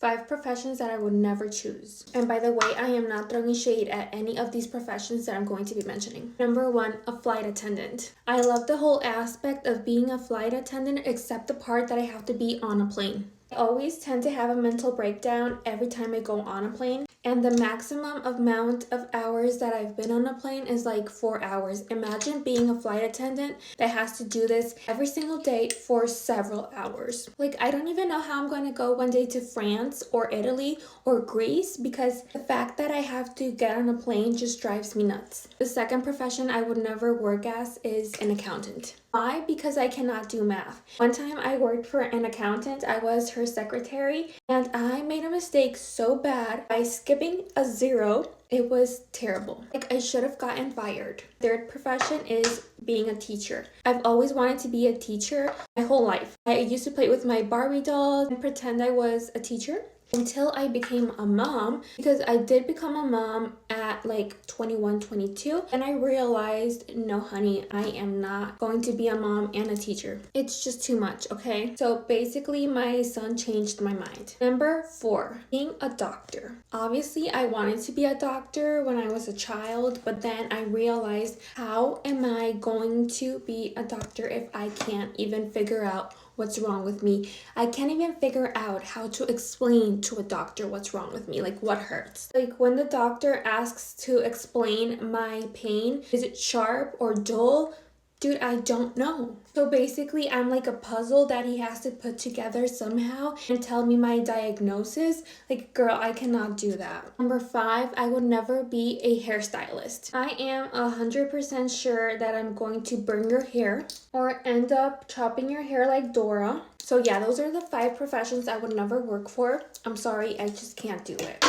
5 professions that I would never choose. And by the way, I am not throwing shade at any of these professions that I'm going to be mentioning. Number 1, a flight attendant. I love the whole aspect of being a flight attendant except the part that I have to be on a plane. I always tend to have a mental breakdown every time I go on a plane. And the maximum amount of hours that I've been on a plane is like 4 hours. Imagine being a flight attendant that has to do this every single day for several hours. Like, I don't even know how I'm going to go one day to France or Italy or Greece because the fact that I have to get on a plane just drives me nuts. The second profession I would never work as is an accountant. Why? Because I cannot do math. One time I worked for an accountant, I was her secretary, and I made a mistake so bad by skipping a 0. It was terrible. Like, I should have gotten fired. Third profession is being a teacher. I've always wanted to be a teacher my whole life. I used to play with my Barbie dolls and pretend I was a teacher until I became a mom, because I did become a mom at like 21, 22, and I realized, no honey, I am not going to be a mom and a teacher. It's just too much, okay? So basically my son changed my mind. Number 4, being a doctor. Obviously I wanted to be a doctor when I was a child, but then I realized, how am I going to be a doctor if I can't even figure out what's wrong with me? I can't even figure out how to explain to a doctor what's wrong with me, like what hurts. Like when the doctor asks to explain my pain, is it sharp or dull? Dude, I don't know. So basically, I'm like a puzzle that he has to put together somehow and tell me my diagnosis. Like, girl, I cannot do that. Number 5, I would never be a hairstylist. I am 100% sure that I'm going to burn your hair or end up chopping your hair like Dora. So yeah, those are the 5 professions I would never work for. I'm sorry, I just can't do it.